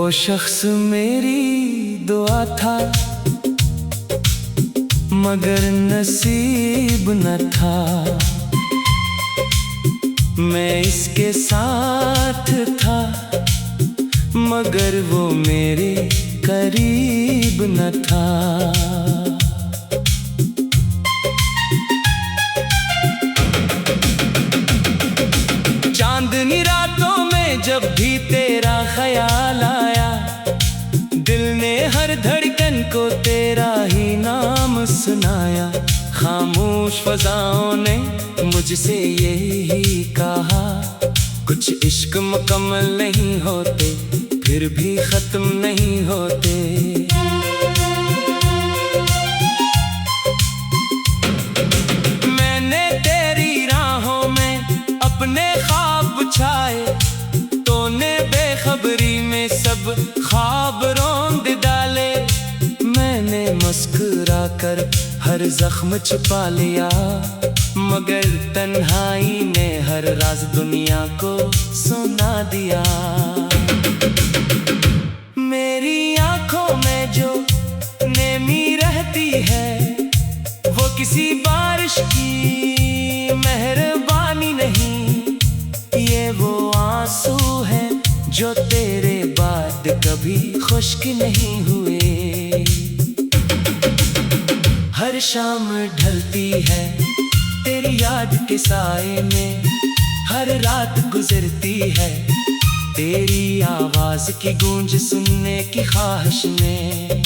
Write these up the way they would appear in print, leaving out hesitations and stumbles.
वो शख्स मेरी दुआ था मगर नसीब न था। मैं इसके साथ था मगर वो मेरे करीब न था। चांदनी रातों में जब भी तेरा ख्याल आया, दिल ने हर धड़कन को तेरा ही नाम सुनाया। खामोश फज़ाओं ने मुझसे यही कहा, कुछ इश्क मुकम्मल नहीं होते फिर भी खत्म नहीं होते। मैंने तेरी राहों में अपने ख्वाब बिछाए, तूने बेखबरी में सब ख्वाब रौंद डाले। मैंने मुस्कुरा कर हर जख्म छुपा लिया, मगर तन्हाई ने हर राज दुनिया को सुना दिया। मेरी आंखों में जो नेमी रहती है, वो किसी बारिश की मेहरबानी नहीं। ये वो आंसू हैं जो तेरे बाद कभी खुश्क नहीं हुए। हर शाम ढलती है तेरी याद के साए में, हर रात गुजरती है तेरी आवाज की गूंज सुनने की ख्वाहिश में।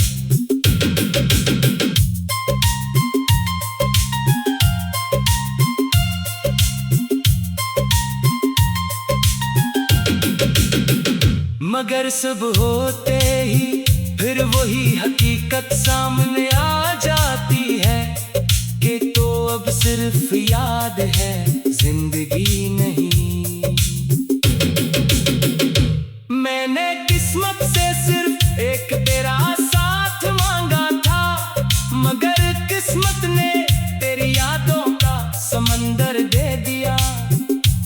मगर सब होते ही फिर वही हकीकत सामने आ जाती है कि तो अब सिर्फ याद है, जिंदगी नहीं। मैंने किस्मत से सिर्फ एक तेरा साथ मांगा था, मगर किस्मत ने तेरी यादों का समंदर दे दिया।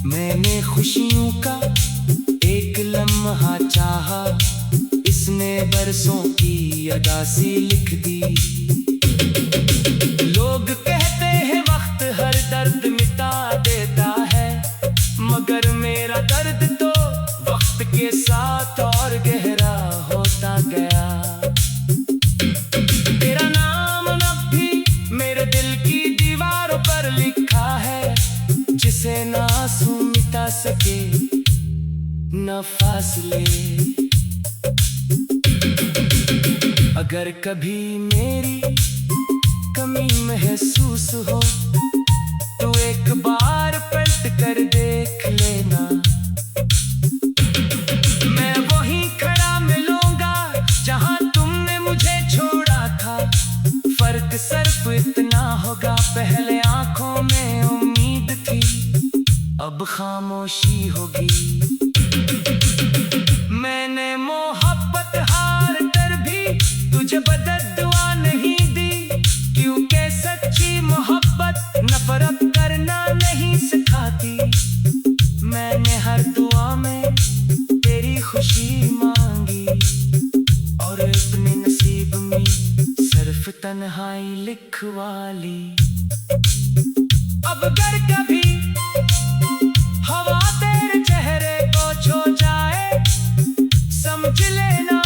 मैंने खुशियों का एक लम्हा चाहा, इसने बरसों की अदासी लिख दी। लोग कहते हैं वक्त हर दर्द मिटा देता है, मगर मेरा दर्द तो वक्त के साथ और गहरा होता गया। तेरा नाम अब भी मेरे दिल की दीवारों पर लिखा है, जिसे ना आंसू मिटा सके न फासले। अगर कभी मेरी कमी महसूस हो तो एक बार पलट कर देख लेना। मैं वहीं खड़ा मिलूंगा जहां तुमने मुझे छोड़ा था। फर्क सिर्फ इतना होगा, पहले आंखों में उम्मीद थी, अब खामोशी होगी। मैंने मोहब्बत हार कर भी तुझे बददुआ नहीं दी, क्योंकि सच्ची मोहब्बत नफरत करना नहीं सिखाती। मैंने हर दुआ में तेरी खुशी मांगी, और अपने नसीब में सिर्फ तन्हाई लिखवा ली। अब अगर कभी हवा तेरे चेहरे को छू जाए, समझ लेना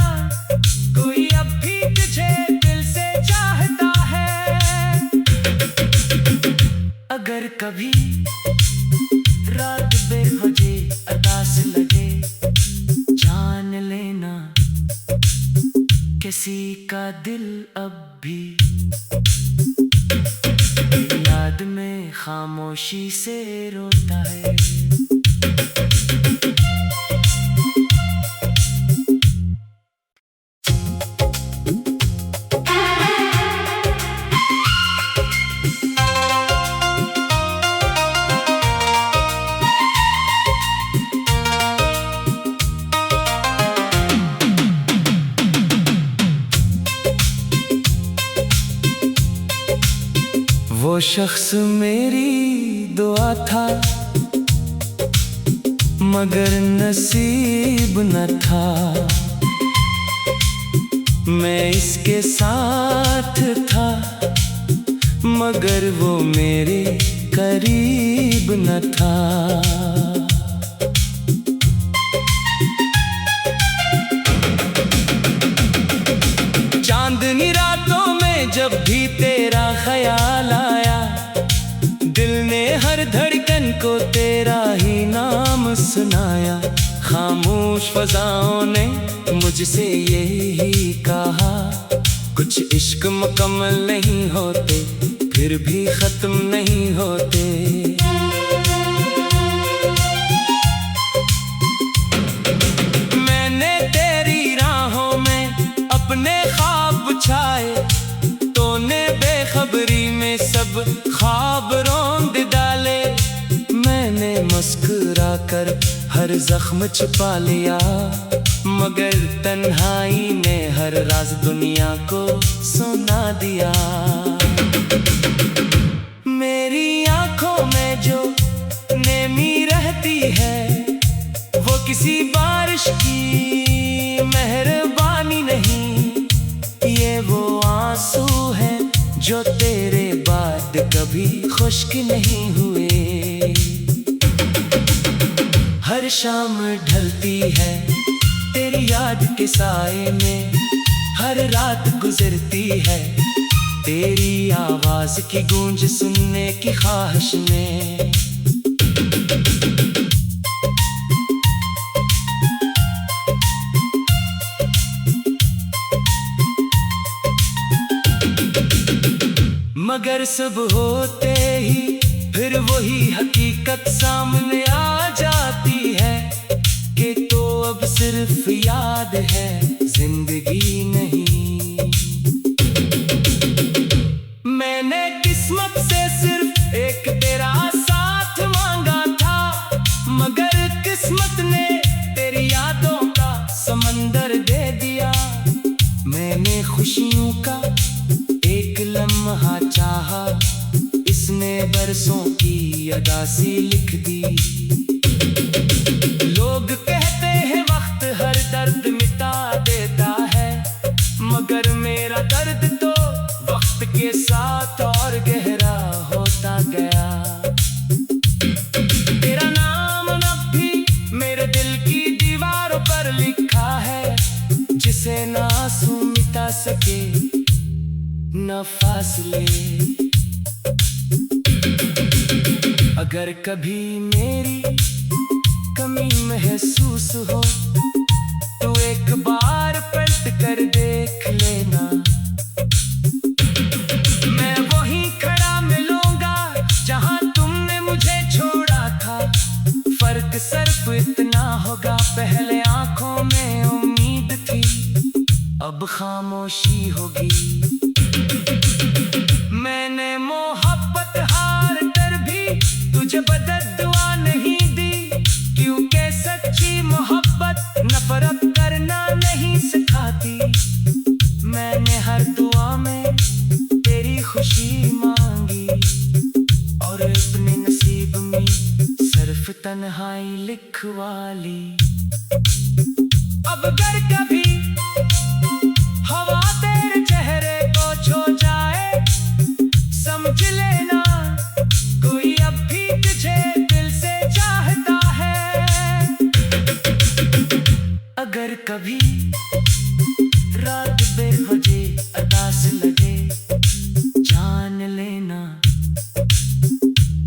कोई अब भी तुझे दिल से चाहता है। अगर कभी रात बेवजह अदास लगे, जान लेना किसी का दिल अब भी याद में खामोशी से रोता है। वो शख्स मेरी दुआ था मगर नसीब न था। मैं इसके साथ था, मगर वो मेरे करीब न था। चांदनी रातों में जब भी तेरा ख्याल आया, दिल ने हर धड़कन को तेरा ही नाम सुनाया। खामोश फज़ाओं ने मुझसे यही कहा, कुछ इश्क मुकम्मल नहीं होते, फिर भी खत्म नहीं होते। मैंने तेरी राहों में अपने ख्वाब बिछाए, तूने बेखबरी में सब ख्वाब रौंद डाले। मैंने मुस्कुरा कर हर जख्म छुपा लिया, मगर तन्हाई ने हर राज दुनिया को सुना दिया। मेरी आंखों में जो नेमी रहती है, वो किसी बारिश की मेहरबानी नहीं, ये वो आंसू हैं जो तेरे बाद कभी खुश्क नहीं हुए। हर शाम ढलती है तेरी याद के साए में, हर रात गुजरती है तेरी आवाज की गूंज सुनने की ख्वाहिश में। मगर सब होते ही फिर वही हकीकत सामने आ जाती है कि तो अब सिर्फ याद है, जिंदगी नहीं। मैंने किस्मत से सिर्फ एक तेरा साथ मांगा था, मगर किस्मत ने तेरी यादों का समंदर दे दिया। मैंने खुशियों का एक लम्हा चाहा, इसने बरसों की अदासी लिख दी। लोग कहते हैं वक्त हर दर्द मिटा देता है, मगर मेरा दर्द तो वक्त के साथ और गहरा होता गया। तेरा नाम अब भी मेरे दिल की दीवारों पर लिखा है, जिसे ना आंसू मिटा सके न फासले। अगर कभी मेरी कमी महसूस हो, तो एक बार पलट कर देख लेना। मैं वहीं खड़ा मिलूंगा जहां तुमने मुझे छोड़ा था। फर्क सिर्फ इतना होगा, पहले आंखों में उम्मीद थी, अब खामोशी होगी। मैंने मोहब्बत हार कर भी तुझे बददुआ नहीं दी, क्योंकि सच्ची मोहब्बत नफरत करना नहीं सिखाती। मैंने हर दुआ में तेरी खुशी मांगी, और अपने नसीब में सिर्फ तन्हाई लिखवा ली। अब अगर कभी हवा तेरे चेहरे को छू जाए, समझ लेना कोई अब भी तुझे दिल से चाहता है। अगर कभी रात बेवजह उदास लगे, जान लेना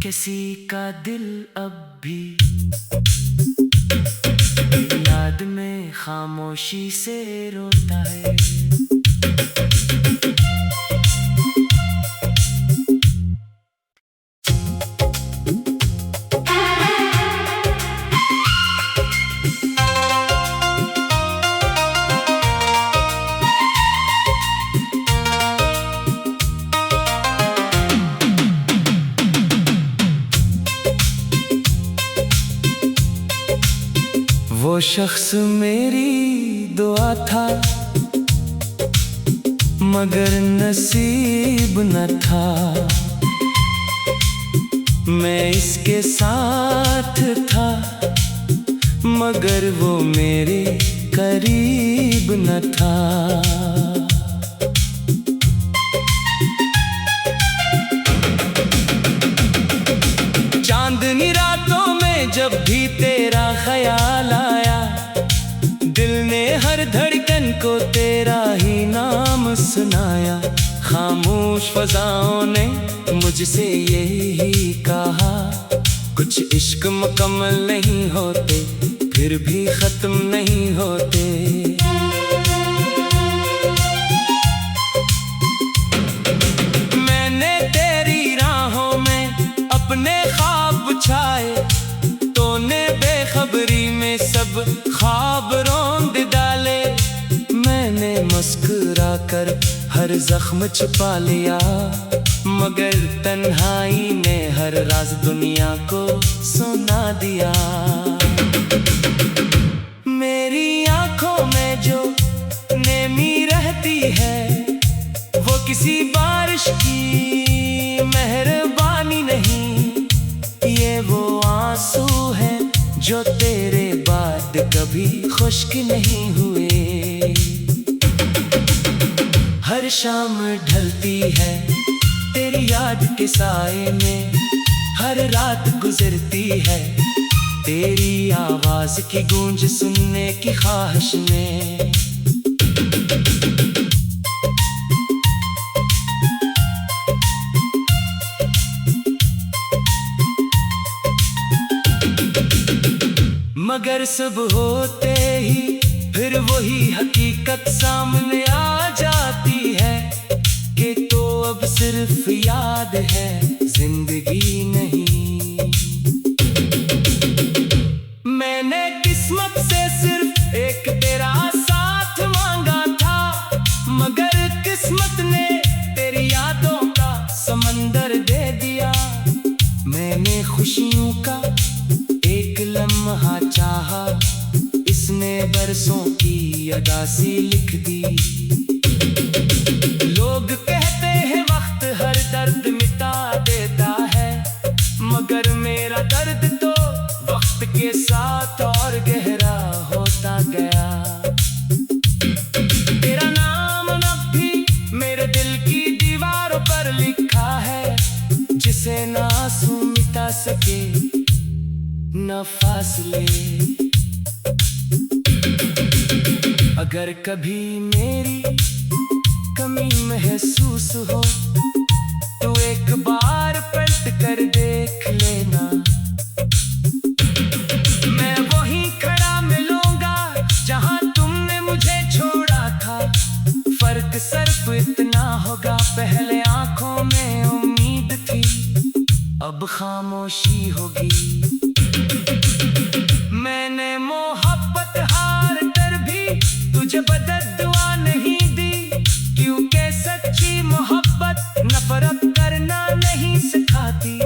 किसी का दिल अब भी याद में खामोशी से रोता है। वो शख्स मेरी दुआ था, मगर नसीब न था। मैं इसके साथ था, मगर वो मेरे करीब न था। जब भी तेरा ख्याल आया, दिल ने हर धड़कन को तेरा ही नाम सुनाया। खामोश फज़ाओं ने मुझसे यही कहा, कुछ इश्क मुकम्मल नहीं होते, फिर भी खत्म नहीं होते। मैंने तेरी राहों में अपने ख्वाब बिछाए, तूने बेखबरी में सब ख्वाब रौंद डाले। मैंने मुस्कुरा कर हर जख्म छुपा लिया, मगर तन्हाई ने हर राज दुनिया को सुना दिया। मेरी आंखों में जो नेमी रहती है, वो किसी बारिश की मेहरबानी नहीं, ये वो आंसू है जो तेरे बाद कभी खुश्क नहीं हुए। हर शाम ढलती है तेरी याद के साए में, हर रात गुजरती है तेरी आवाज की गूंज सुनने की ख्वाहिश में। मगर सब होते ही फिर वही हकीकत सामने आ जाती है कि तो अब सिर्फ याद है, जिंदगी नहीं। मैंने किस्मत से सिर्फ एक तेरा साथ मांगा था, मगर किस्मत ने तेरी यादों का समंदर दे दिया। मैंने खुशियों का एक लम्हा चाहा, इसने बरसों की अदासी लिख दी। लोग कहते हैं वक्त हर दर्द मिटा देता है, मगर मेरा दर्द तो वक्त के साथ और गहरा होता गया। तेरा नाम अब भी मेरे दिल की दीवारों पर लिखा है, जिसे ना आंसू मिटा सके न फासले। अगर कभी मेरी कमी महसूस हो तो एक बार पलट कर देख लेना, मैं वहीं खड़ा मिलूंगा जहां तुमने मुझे छोड़ा था। फर्क सिर्फ इतना होगा, पहले आंखों में उम्मीद थी, अब खामोशी होगी। मैंने मोहब्बत हार कर भी तुझे बददुआ नहीं दी, क्योंकि सच्ची मोहब्बत नफरत करना नहीं सिखाती।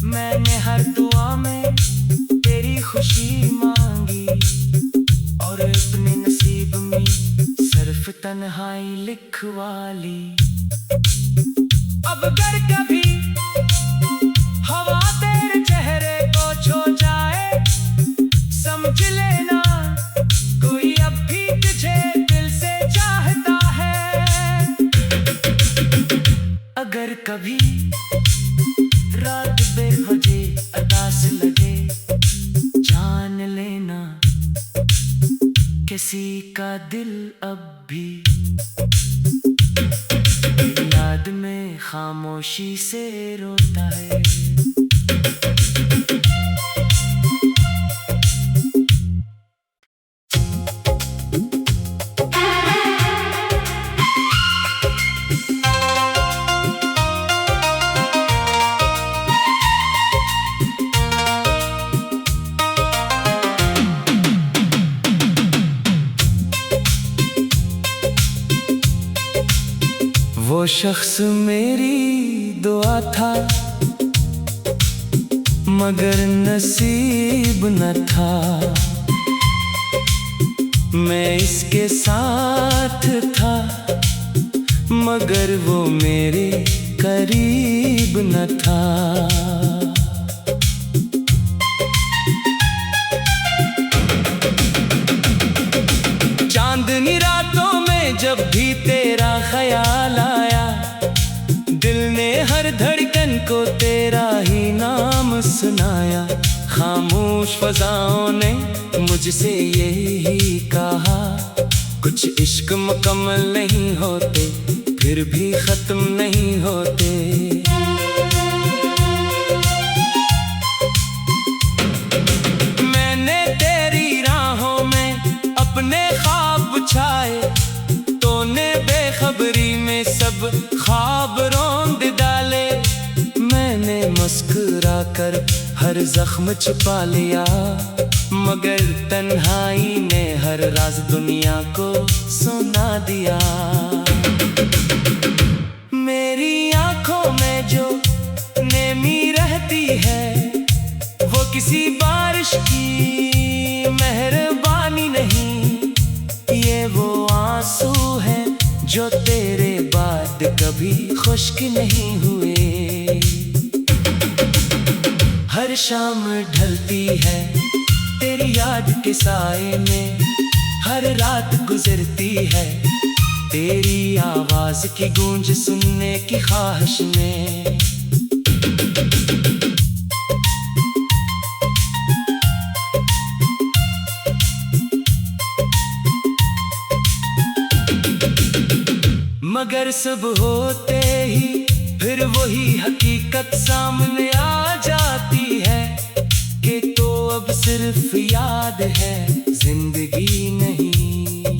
मैंने हर दुआ में तेरी खुशी मांगी, और अपने नसीब में सिर्फ तन्हाई लिखवा ली। अब अगर कभी हवा तेरे चेहरे को छू जाए, समझ लेना कोई अब भी तुझे दिल से चाहता है। अगर कभी रात बेवजह अदास लगे, जान लेना किसी का दिल अब भी याद में खामोशी से रोता है। वो शख्स मेरी दुआ था, मगर नसीब न था। मैं इसके साथ था, मगर वो मेरे करीब न था। चांदनी रातों में जब भी तेरा ख्याल आया, दिल ने हर धड़कन को तेरा ही नाम सुनाया। खामोश फजाओं ने मुझसे यही कहा, कुछ इश्क मुकम्मल नहीं होते, फिर भी खत्म नहीं होते। मैंने तेरी राहों में अपने ख्वाब बुछाए, तूने बेखबरी में सब ख्वाब रौंद डाले। मैंने मुस्कुरा कर हर जख्म छुपा लिया, मगर तन्हाई ने हर राज दुनिया को सुना दिया। मेरी आंखों में जो नेमी रहती है, वो किसी बारिश की मेहरबानी नहीं, ये वो आंसू हैं जो तेरे बाद कभी खुश्क नहीं हुए। हर शाम ढलती है तेरी याद के साए में, हर रात गुजरती है तेरी आवाज की गूंज सुनने की ख्वाहिश में। मगर सब होते ही फिर वही हकीकत सामने आ जाती है कि तो अब सिर्फ याद है, जिंदगी नहीं।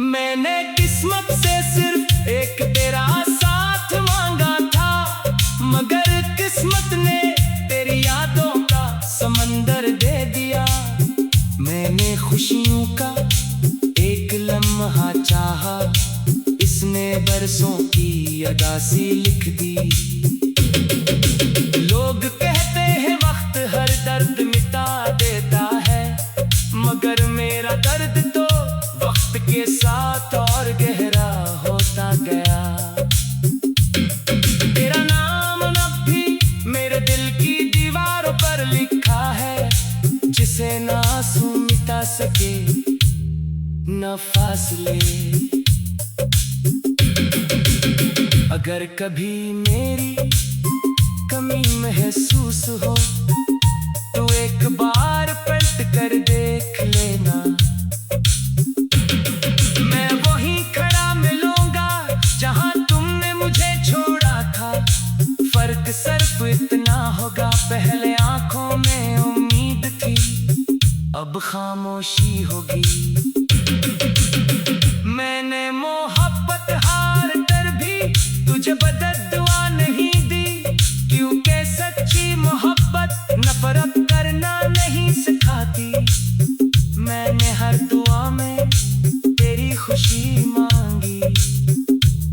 मैंने किस्मत से सिर्फ एक तेरा साथ मांगा था, मगर किस्मत ने तेरी यादों का समंदर दे दिया। मैंने खुशियों का एक लम्हा चाहा, इसने बरसों की अदासी लिख दी। लोग कहते हैं वक्त हर दर्द मिटा देता है, मगर मेरा दर्द तो वक्त के साथ और गहरा होता गया। तेरा नाम अब भी मेरे दिल की दीवारों पर लिखा है, जिसे ना आंसू मिटा सके न फासले। अगर कभी मेरी कमी महसूस हो तो एक बार पलट कर देख लेना, मैं वहीं खड़ा मिलूंगा जहां तुमने मुझे छोड़ा था। फर्क सिर्फ इतना होगा, पहले आंखों में उम्मीद थी, अब खामोशी होगी। मैंने मोहब्बत हार कर भी तुझे बददुआ नहीं दी, क्योंकि सच्ची मोहब्बत नफरत करना नहीं सिखाती। मैंने हर दुआ में तेरी खुशी मांगी,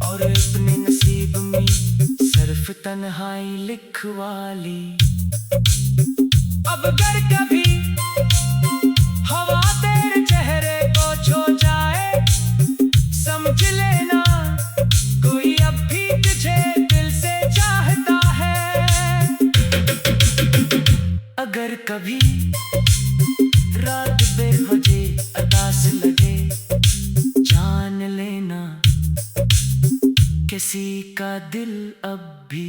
और अपने नसीब में सिर्फ तन्हाई लिखवा ली। अब अगर कभी हवा तेरे चेहरे को छू जाए, समझ लेना कोई अब भी तुझे दिल से चाहता है। अगर कभी रात बेवजह उदास लगे, जान लेना किसी का दिल अब भी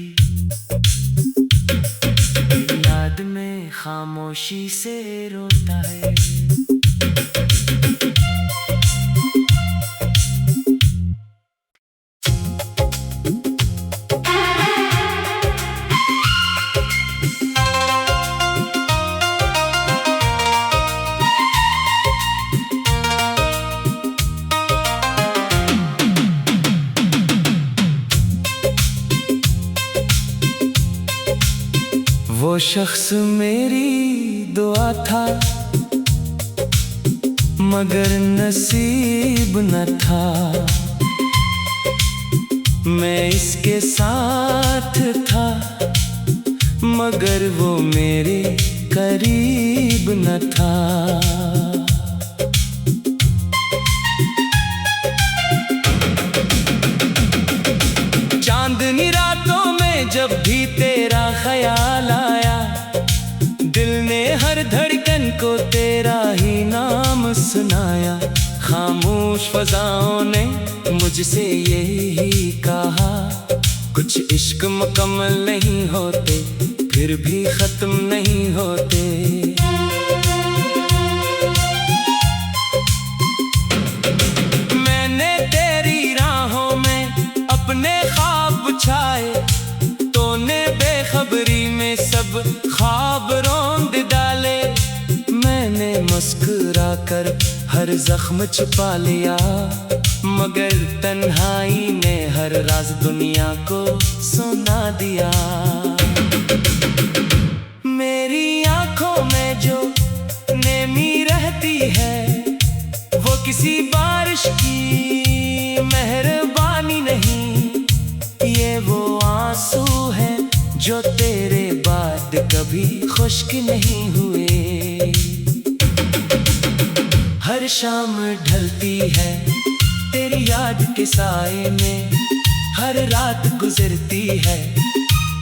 याद में खामोशी से रोता है। वो शख्स मेरी दुआ था, मगर नसीब न था। मैं इसके साथ था, मगर वो मेरे करीब न था। चांदनी रातों में जब भी तेरा ख्याल आया, दिल ने हर धड़कन को तेरा ही नाम सुनाया। खामोश फजाओं ने मुझसे यही कहा, कुछ इश्क मुकम्मल नहीं होते, फिर भी खत्म नहीं होते। मैंने तेरी राहों में अपने ख्वाब बिछाए, तूने बेखबरी में सब ख्वाब रौंद डाले। मैंने मुस्कुरा कर हर जख्म छुपा लिया, मगर तन्हाई ने हर राज दुनिया को सुना दिया। मेरी आंखों में जो नेमी रहती है, वो किसी बारिश की मेहरबानी नहीं, ये वो आंसू हैं जो तेरे बाद कभी खुश्क नहीं हुए। हर शाम ढलती है तेरी याद के साए में, हर रात गुजरती है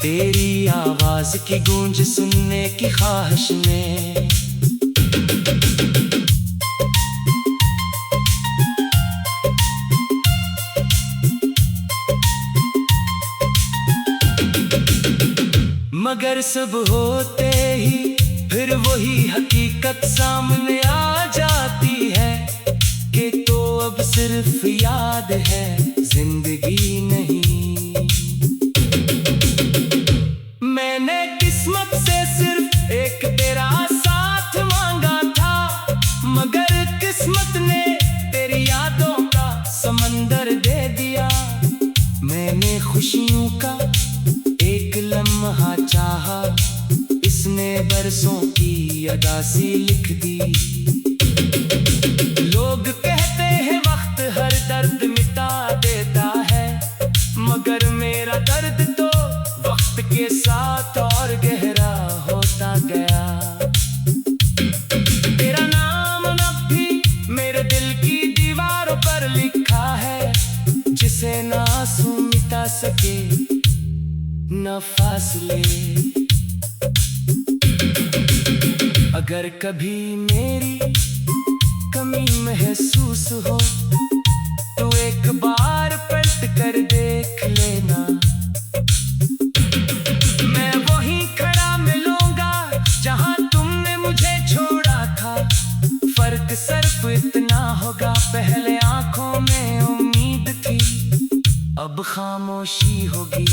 तेरी आवाज की गूंज सुनने की ख्वाहिश में। मगर सब होते ही फिर वही हकीकत सामने आ जाती है कि तो अब सिर्फ याद है, जिंदगी नहीं। मैंने किस्मत से सिर्फ एक तेरा साथ मांगा था, मगर किस्मत ने तेरी यादों का समंदर दे दिया। मैंने खुशियों का एक लम्हा चाहा, इसने बरसों की अदासी लिख दी। लोग कहते हैं वक्त हर दर्द मिटा देता है, मगर मेरा दर्द तो वक्त के साथ और गहरा होता गया। तेरा नाम अब भी मेरे दिल की दीवारों पर लिखा है, जिसे ना आंसू मिटा सके न फासले। अगर कभी मेरी कमी महसूस हो तो एक बार पलट कर देख लेना, मैं वहीं खड़ा मिलूंगा जहां तुमने मुझे छोड़ा था। फर्क सिर्फ इतना होगा, पहले आंखों में उम्मीद थी, अब खामोशी होगी।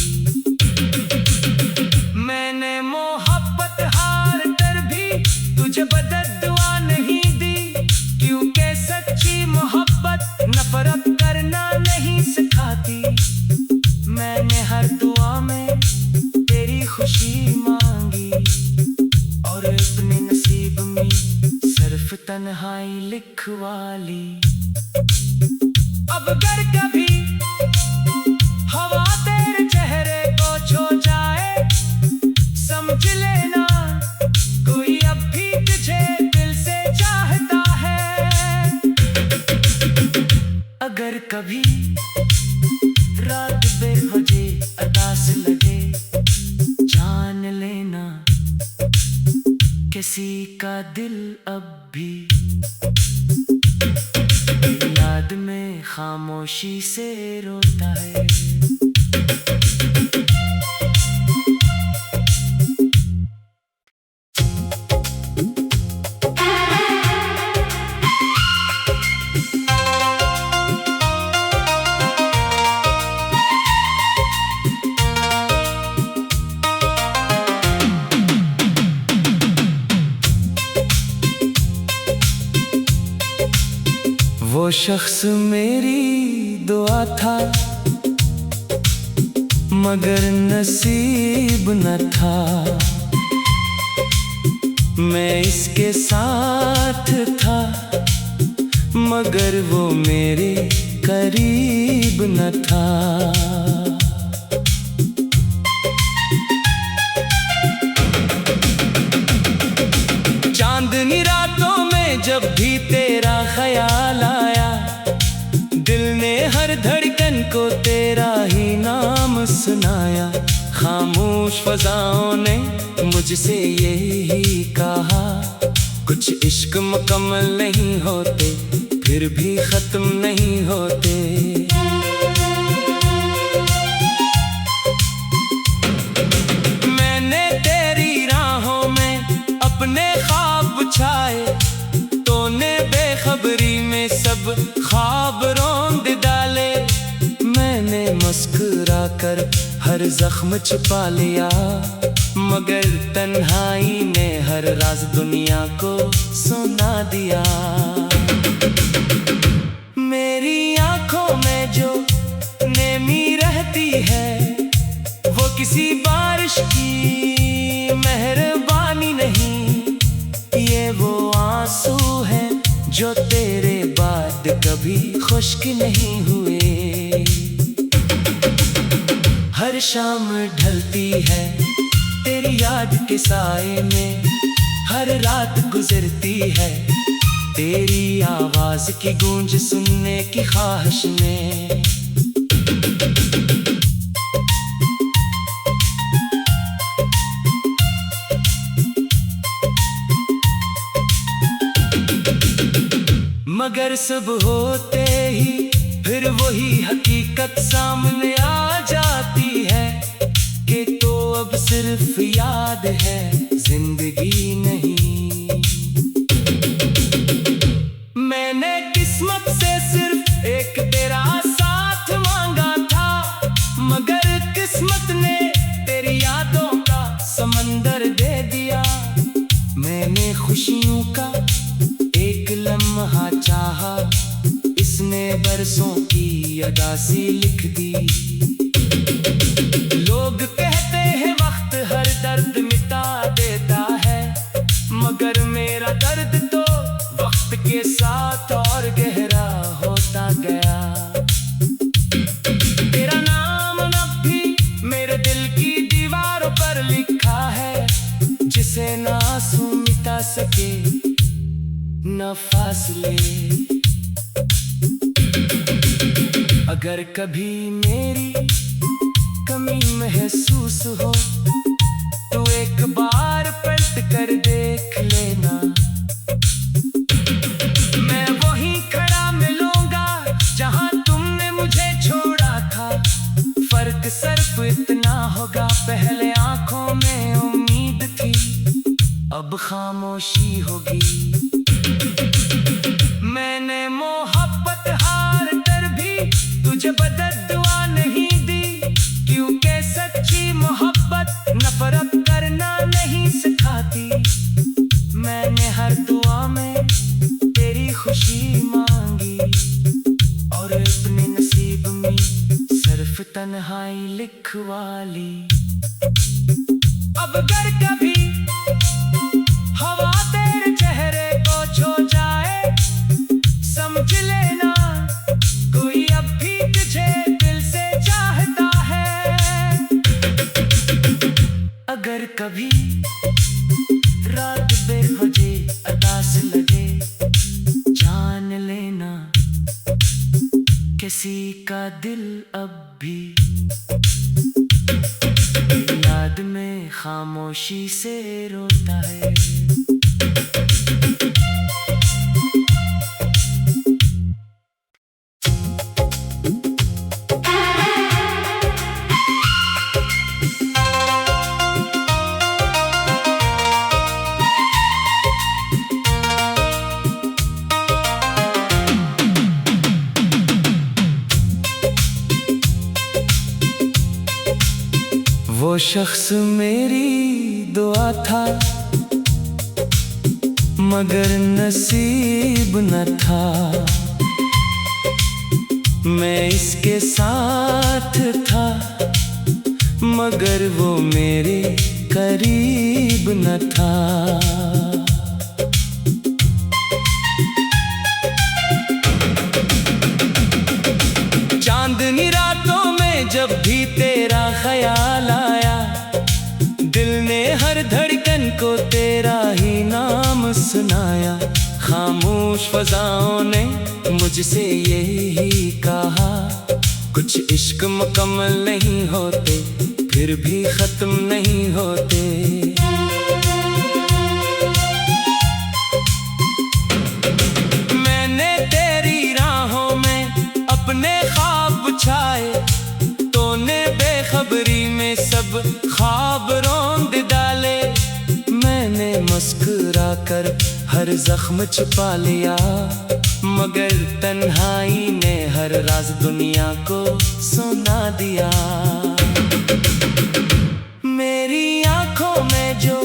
मैंने मोहब्बत हार कर भी तुझे बददुआ नहीं दी, क्योंकि सच्ची मोहब्बत नफरत करना नहीं सिखाती। मैंने हर दुआ में तेरी खुशी मांगी, और अपने नसीब में सिर्फ तन्हाई लिखवा ली। अब अगर कभी हवा तेरे चेहरे को छू जाए, समझ लेना कोई अब भी तुझे दिल से चाहता है। अगर कभी रात बेवजह उदास लगे, जान लेना किसी का दिल अब भी याद में खामोशी से रोता है। वो शख्स मेरी दुआ था, मगर नसीब न था। मैं इसके साथ था, मगर वो मेरे करीब न था। चांदनी रातों में जब भी तेरा ख्याल आया, दिल ने हर धड़कन को तेरा ही नाम सुनाया। खामोश फज़ाओं ने मुझसे यही कहा, कुछ इश्क मुकम्मल नहीं होते, फिर भी खत्म नहीं होते। कर हर जख्म छुपा लिया, मगर तन्हाई ने हर राज दुनिया को सुना दिया। मेरी आंखों में जो नेमी रहती है, वो किसी बारिश की मेहरबानी नहीं, ये वो आंसू है जो तेरे बाद कभी खुश्क नहीं हुए। हर शाम ढलती है तेरी याद के साए में, हर रात गुजरती है तेरी आवाज की गूंज सुनने की ख्वाहिश में। मगर सब होते ही फिर वही हकीकत सामने आ जाती है कि तो अब सिर्फ याद है, जिंदगी नहीं। मैंने किस्मत से सिर्फ एक तेरा साथ मांगा था, मगर किस्मत ने तेरी यादों का समंदर दे दिया। मैंने खुशियों का एक लम्हा चाहा, इसने बरसों की अदासी लिख दी। लोग कहते हैं वक्त हर दर्द मिटा देता है, मगर मेरा दर्द तो वक्त के साथ और गहरा होता गया। तेरा नाम अब भी मेरे दिल की दीवारों पर लिखा है, जिसे ना आंसू मिटा सके न फासले। अगर कभी मेरी कमी महसूस हो तो एक बार पलट कर देख लेना, मैं वहीं खड़ा मिलूंगा जहां तुमने मुझे छोड़ा था। फर्क सिर्फ इतना होगा, पहले आंखों में उम्मीद थी, अब खामोशी होगी। मैंने मोहब्बत हार कर भी तुझे बददुआ नहीं दी, क्योंकि सच्ची मोहब्बत नफरत करना नहीं सिखाती। मैंने हर दुआ में तेरी खुशी मांगी, और अपने नसीब में सिर्फ तन्हाई लिखवा ली। अब अगर कभी हवा तेरे चेहरे को छू जाए, समझ लेना कोई अब भी तुझे दिल से चाहता है। अगर कभी रात बेवजह उदास लगे, जान लेना किसी का दिल अब भी याद में खामोशी से रोता है। वो शख्स मेरी दुआ था, मगर नसीब न था। मैं इसके साथ था, मगर वो मेरे करीब न था। चांदनी रातों में जब भी तेरा ख्याल आया, दिल ने हर धड़कन को तेरा ही नाम सुनाया। खामोश फजाओं ने मुझसे यही कहा, कुछ इश्क मुकम्मल नहीं होते, फिर भी खत्म नहीं होते। मैंने तेरी राहों में अपने ख्वाब छाए, तूने बेखबरी में सब ख्वाब रौंद डाले। मैंने मुस्कुरा कर हर जख्म छुपा लिया, मगर तन्हाई ने हर राज दुनिया को सुना दिया। मेरी आंखों में जो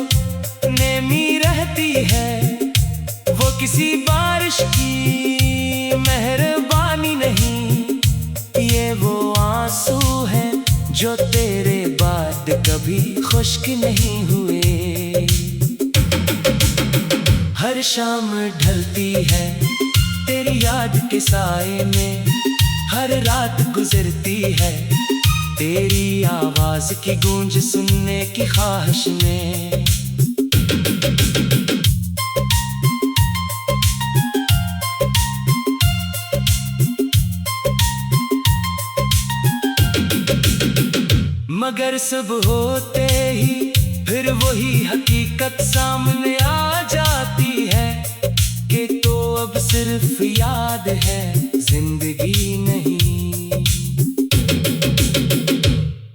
नेमी रहती है वो किसी बारिश की मेहरबानी नहीं, ये वो आंसू है जो तेरे बाद कभी खुश्क नहीं हुए। हर शाम ढलती है तेरी याद के साए में, हर रात गुजरती है तेरी आवाज की गूंज सुनने की ख्वाहिश में। मगर सब होते ही फिर वही हकीकत सामने आ जाती है कि तो अब सिर्फ याद है, जिंदगी नहीं।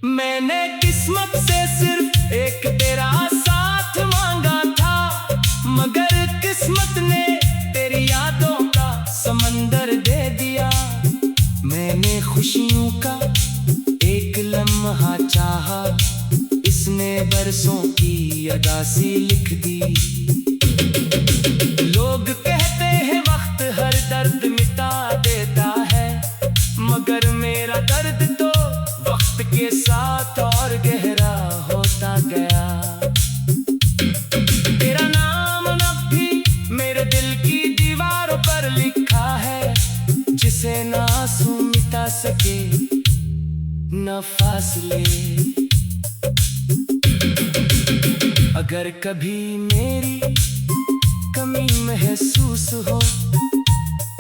मैंने किस्मत से सिर्फ एक तेरा साथ मांगा था, मगर किस्मत ने तेरी यादों का समंदर दे दिया। मैंने खुशियों का एक लम्हा चाहा, इसने बरसों की अदासी लिख दी। लोग कहते हैं वक्त हर दर्द मिटा देता है, मगर मेरा दर्द तो वक्त के साथ और गहरा होता गया। तेरा नाम अब भी मेरे दिल की दीवारों पर लिखा है, जिसे ना आंसू मिटा सके न फासले। अगर कभी मेरी कमी महसूस हो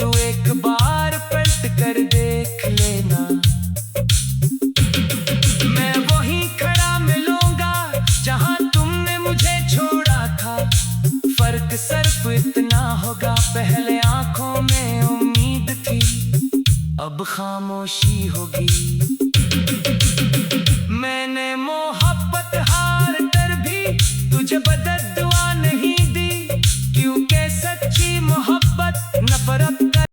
तो एक बार पलट कर देख लेना, मैं वहीं खड़ा मिलूंगा जहां तुमने मुझे छोड़ा था। फर्क सिर्फ इतना होगा, पहले आंखों में उम्मीद थी, अब खामोशी होगी।